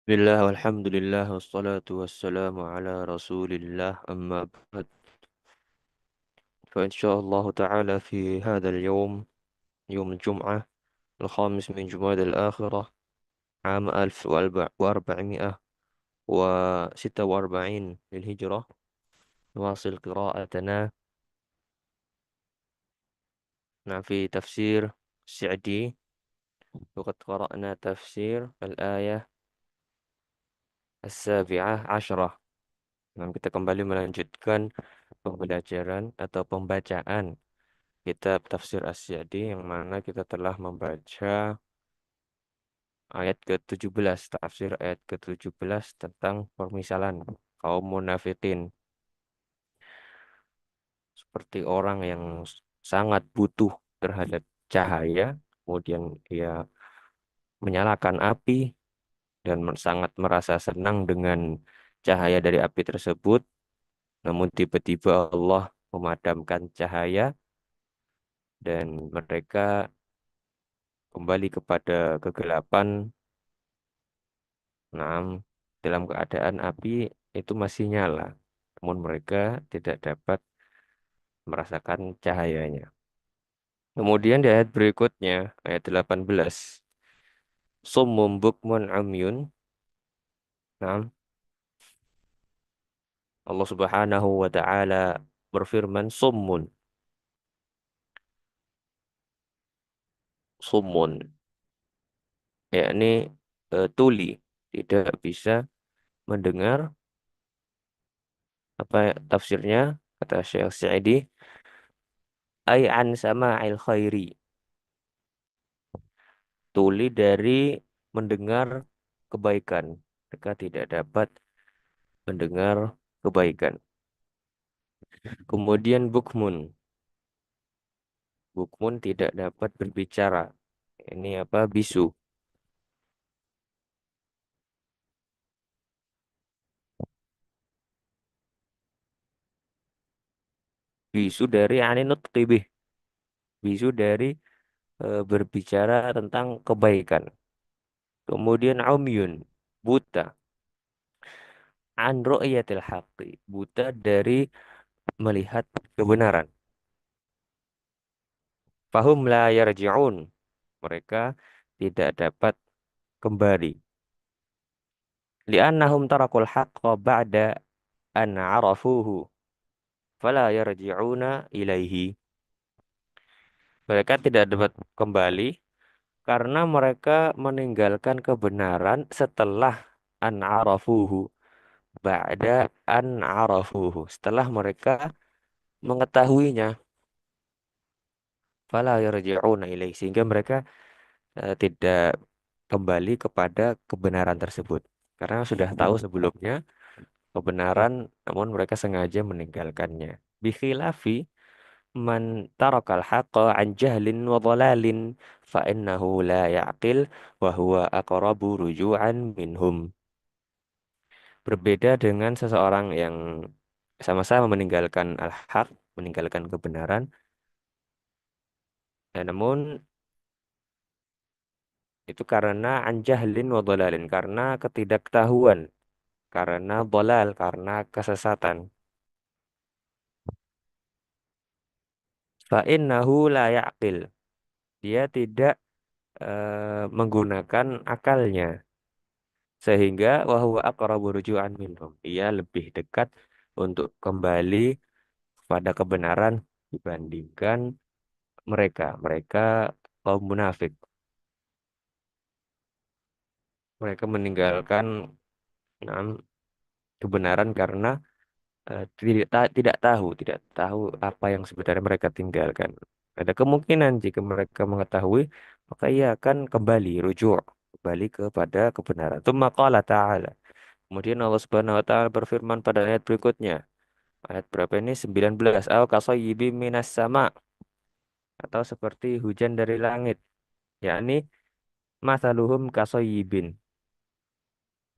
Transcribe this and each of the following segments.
Bismillah, walhamdulillah, wassalatu wassalamu ala rasulillah, amma ba'd. فإن شاء الله تعالى في هذا اليوم يوم الجمعة الخامس من جماد الآخرة عام 1446 للهجرة نواصل قراءتنا في تفسير السعدي. وقد قرأنا تفسير الآية السابعة عشرة. Kita kembali melanjutkan pembelajaran atau pembacaan kitab Tafsir As-Sa'di yang mana kita telah membaca ayat ke-17, tafsir ayat ke-17 tentang permisalan kaum munafikin seperti orang yang sangat butuh terhadap cahaya, kemudian ia menyalakan api dan sangat merasa senang dengan cahaya dari api tersebut, namun tiba-tiba Allah memadamkan cahaya dan mereka kembali kepada kegelapan. Nah, dalam keadaan api itu masih nyala, namun mereka tidak dapat merasakan cahayanya. Kemudian di ayat berikutnya, ayat 18, Summum bukmun umyun. Nah, Allah Subhanahu wa taala berfirman summun, summun, yakni tuli, tidak bisa mendengar. Apa tafsirnya? Kata Syekh Sa'idi, ai an sama'il khairi, tuli dari mendengar kebaikan. Mereka tidak dapat mendengar kebaikan. Kemudian bukmun, bukmun tidak dapat berbicara. Ini apa? Bisu. Bisu dari aninut qibih. Bisu dari berbicara tentang kebaikan. Kemudian umyun, buta. An ru'yatil haqqi, buta dari melihat kebenaran. Fahum la yarji'un, mereka tidak dapat kembali. Li'annahum tarakul haqqa ba'da an arafuhu, fala yarji'una ilaihi. Mereka tidak dapat kembali karena mereka meninggalkan kebenaran setelah an arafuhu, ba'da an arafuhu, setelah mereka mengetahuinya. Fala yarji'una ilaihi, sehingga mereka tidak kembali kepada kebenaran tersebut. Karena sudah tahu sebelumnya kebenaran, namun mereka sengaja meninggalkannya. Bikhilafi man tarakal haqqa an jahlin wa dhalalin fa innahu la ya'qil wa huwa aqrabu ruju'an minhum. Berbeda dengan seseorang yang sama-sama meninggalkan al-haq, meninggalkan kebenaran, namun itu karena an jahlin wa dhalalin, karena ketidaktahuan, karena dhalal, karena kesesatan. Fa innahu la ya'qil. Dia tidak menggunakan akalnya, sehingga wahwa aqrabu ruju'an minhum. Ia lebih dekat untuk kembali pada kebenaran dibandingkan mereka. Mereka kaum munafik. Mereka meninggalkan nah, kebenaran karena tidak tahu apa yang sebenarnya mereka tinggalkan. Ada kemungkinan jika mereka mengetahui, maka ia akan kembali rujuk, kembali kepada kebenaran. Tsumma qala ta'ala. Kemudian Allah Subhanahu wa taala berfirman pada ayat berikutnya. Ayat berapa ini? 19. Aw kasayyibim minas sama, atau seperti hujan dari langit. Yakni masaluhum kasayyibin.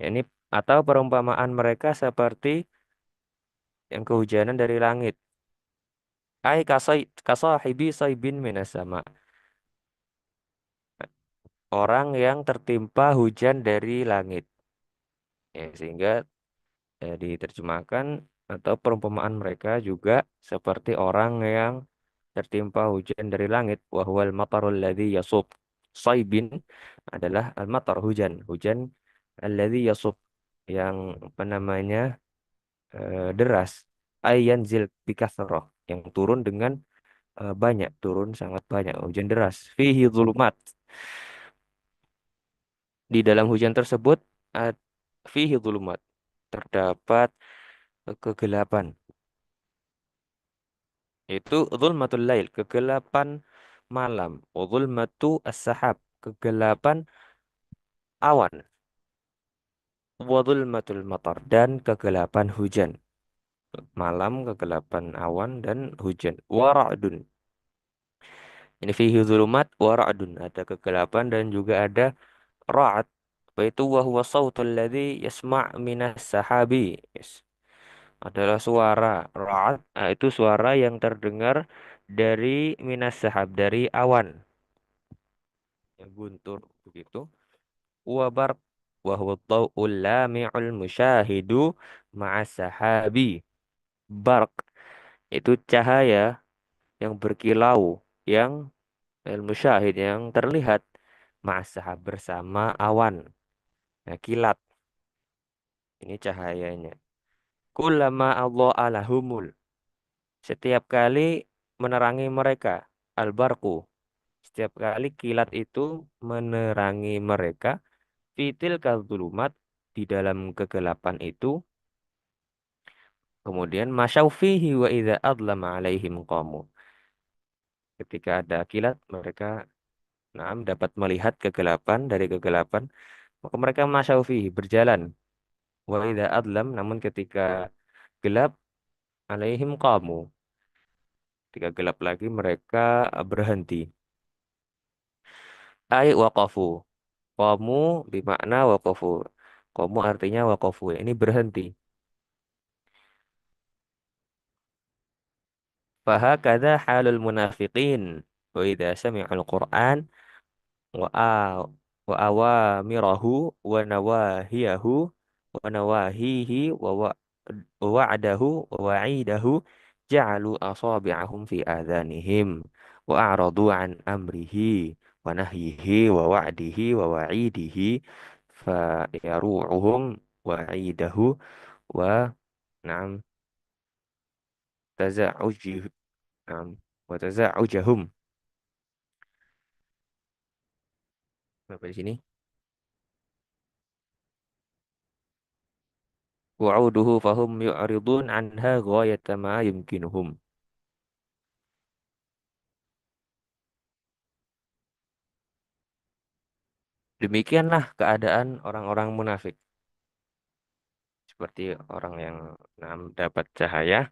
Yakni atau perumpamaan mereka seperti yang kehujanan dari langit. Ai kasahibi saibin minas sama. Orang yang tertimpa hujan dari langit. Ya, sehingga diterjemahkan atau perumpamaan mereka juga seperti orang yang tertimpa hujan dari langit. Wahwal matarul ladzi yasub. Saibin adalah al-matar, hujan. Hujan alladzi yasub, yang apa namanya, deras. Ayanzil bikasroh, yang turun dengan banyak, turun sangat banyak, hujan deras. Fihi zulumat, di dalam hujan tersebut ad- fihi zulumat, terdapat kegelapan. Itu zulmatul lail, kegelapan malam. Zulmatu as-sahab, kegelapan awan. Wa zulmatul matar, dan kegelapan hujan. Malam, kegelapan awan, dan hujan. Wa ra'dun. Ini fihi zulumat wa ra'dun. Ada kegelapan dan juga ada ra'ad. Yaitu wa huwa sautul ladzi yasma' minas sahabi. Yes. Adalah suara ra'ad. Nah, itu suara yang terdengar dari minas sahab, dari awan. Yang guntur begitu. Wa barq wa huwa dhau'ul lami'ul musyahidu ma'as sahabi. Barq itu cahaya yang berkilau, yang musyahid, yang terlihat ma'as sahab, bersama awan. Nah, kilat ini cahayanya. Kullama Allah alahumul, setiap kali menerangi mereka, albarku, setiap kali kilat itu menerangi mereka, fitil kadzulumat, di dalam kegelapan itu, kemudian masyau fihi wa idza adlama alaihim qamu, ketika ada kilat mereka dapat melihat kegelapan, dari kegelapan maka mereka masyau fihi, berjalan. Wa idza adlam, namun ketika gelap, alaihim qamu, ketika gelap lagi mereka berhenti. Ai waqafu. Qamu bermakna waqafu. Qamu artinya waqafu. Ini berhenti. Fahakadha halul munafiqin. Wa idza sami'ul Qur'an wa a wa awamirahu wa nawahiyahu wa nawahihi wa wa'adahu wa wa'idahu ja'alu asabi'ahum fi adhanihim wa a'radu an amrihi wa nahyihi wa wa'dihi wa wa'idihi fa yaru'uhum wa'idahu wa na'am taza'uji na'am wa taza'ujahum. Sampai di sini. Wa'uduhu fahum yu'ridun anha ghayata ma yumkinuhum. Demikianlah keadaan orang-orang munafik. Seperti orang yang dapat cahaya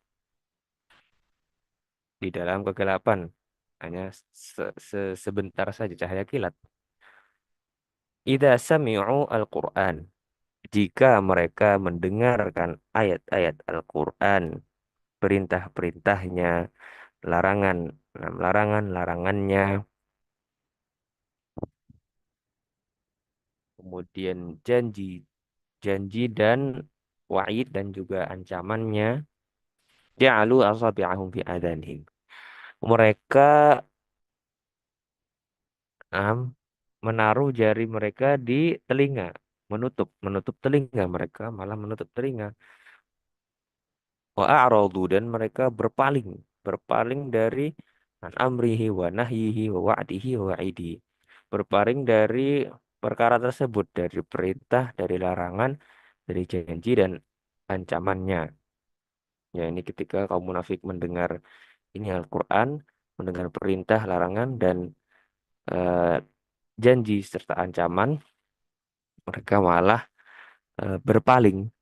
di dalam kegelapan. Hanya sebentar saja cahaya kilat. Idza sami'u al-Qur'an. Jika mereka mendengarkan ayat-ayat Al-Quran, perintah-perintahnya, larangan, larangan-larangannya, kemudian janji dan wa'id dan juga ancamannya, ja'alu asabi'ahum fi adhanihim. Mereka am, menaruh jari mereka di telinga, menutup menutup telinga mereka, malah menutup telinga. Wa a'radu, dan mereka berpaling, berpaling dari an amrihi wa nahyihi wa wa'dihi wa wa'idihi. Berpaling dari perkara tersebut, dari perintah, dari larangan, dari janji dan ancamannya. Ya, ini ketika kaum munafik mendengar ini Al-Quran, mendengar perintah, larangan, dan eh, janji serta ancaman, mereka malah berpaling.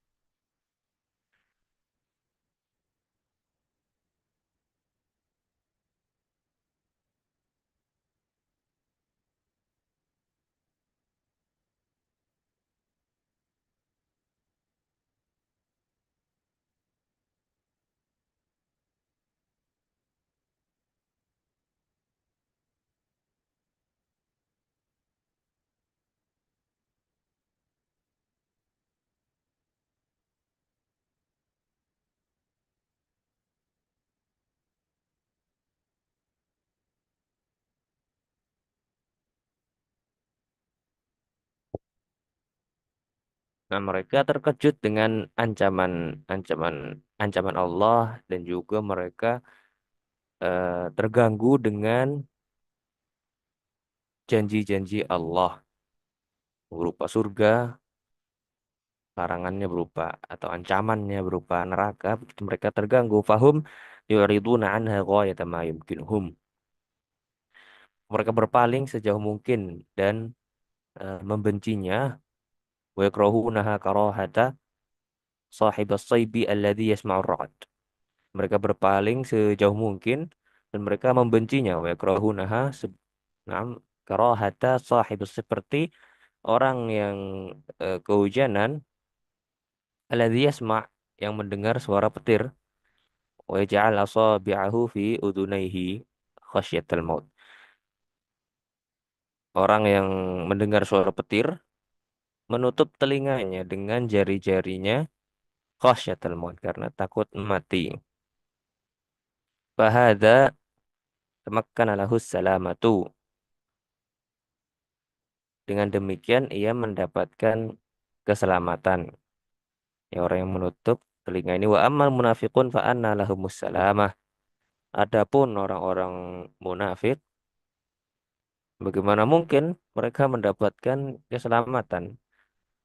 Nah, mereka terkejut dengan ancaman ancaman ancaman Allah dan juga mereka terganggu dengan janji-janji Allah berupa surga, larangannya berupa atau ancamannya berupa neraka. Begitu mereka terganggu, fahum yuriduna anha ghayata ma yumkinuhum. Mereka berpaling sejauh mungkin dan membencinya. Wa yakrahunaha karahata sahibas saybi alladhi yasma'ur ra'd. Mereka berpaling sejauh mungkin dan mereka membencinya. Wa yakrahunaha na'am karahata sahibas seperti orang yang kehujanan alladhi yasma' yang mendengar suara petir wa yaj'al asabi'ahu fi udunaihi khasyatal maut. Orang yang mendengar suara petir menutup telinganya dengan jari-jarinya khasyatal maut karena takut mati. Fahada tamakkana lahu salamatu. Dengan demikian ia mendapatkan keselamatan. Ya, orang yang menutup telinga ini wa ammal munafiqun fa anna lahumus salamah. Adapun orang-orang munafik, bagaimana mungkin mereka mendapatkan keselamatan?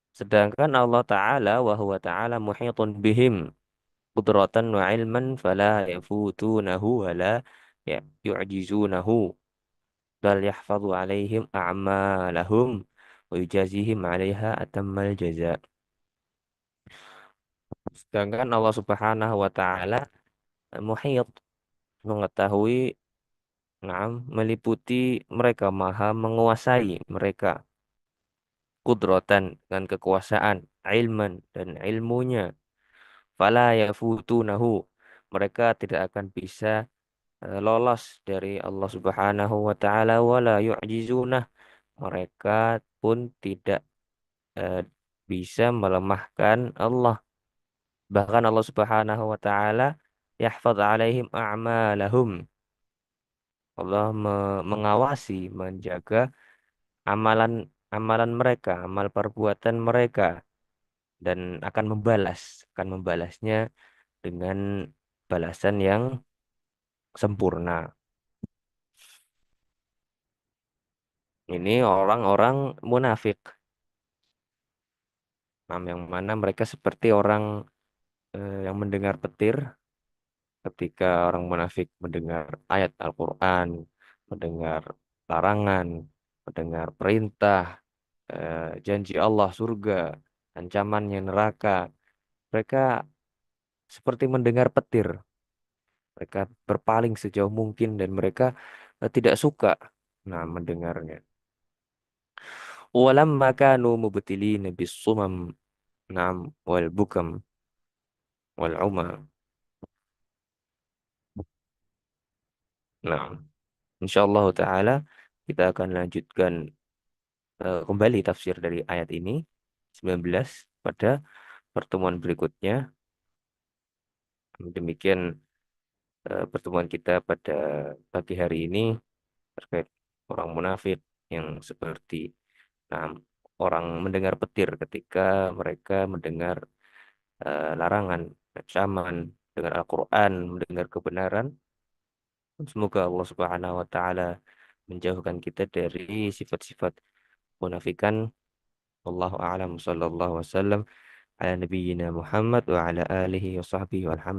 Sedangkan Allah Ta'ala wa huwa Ta'ala muhitun bihim qudratan wa ilman fala yafutunahu wa la yu'jizunahu bal yahfadhu alaihim a'malahum wa yujazihim 'alaiha atammal jaza. Sedangkan Allah Subhanahu wa Ta'ala muhit mengetahui, meliputi mereka, maha menguasai mereka, kudratan dengan kekuasaan, ilman dan ilmunya, fala yafutunahu, mereka tidak akan bisa lolos dari Allah Subhanahu wa taala, wala yu'jizunah, mereka pun tidak eh, bisa melemahkan Allah. Bahkan Allah Subhanahu wa taala yahfaz alaihim a'malahum. Allah mengawasi, menjaga amalan amalan mereka, amal perbuatan mereka dan akan membalasnya dengan balasan yang sempurna. Ini orang-orang munafik, yang mana mereka seperti orang yang mendengar petir ketika orang munafik mendengar ayat Al-Quran, mendengar larangan, mendengar perintah, janji Allah surga, ancamannya neraka. Mereka seperti mendengar petir. Mereka berpaling sejauh mungkin dan mereka tidak suka mendengarnya. Walamma kanu mubtilina bis-sumam wal bukam wal uma. Nah, insyaallah taala kita akan lanjutkan kembali tafsir dari ayat ini 19 pada pertemuan berikutnya. Demikian pertemuan kita pada pagi hari ini terkait orang munafik yang seperti nah, orang mendengar petir ketika mereka mendengar larangan, ancaman, mendengar Al-Quran, mendengar kebenaran. Semoga Allah Subhanahu wa taala menjauhkan kita dari sifat-sifat munafikan. Wallahu a'lam sallallahu wasallam ala nabiyyina Muhammad wa ala alihi wa sahbihi walhamdulillah.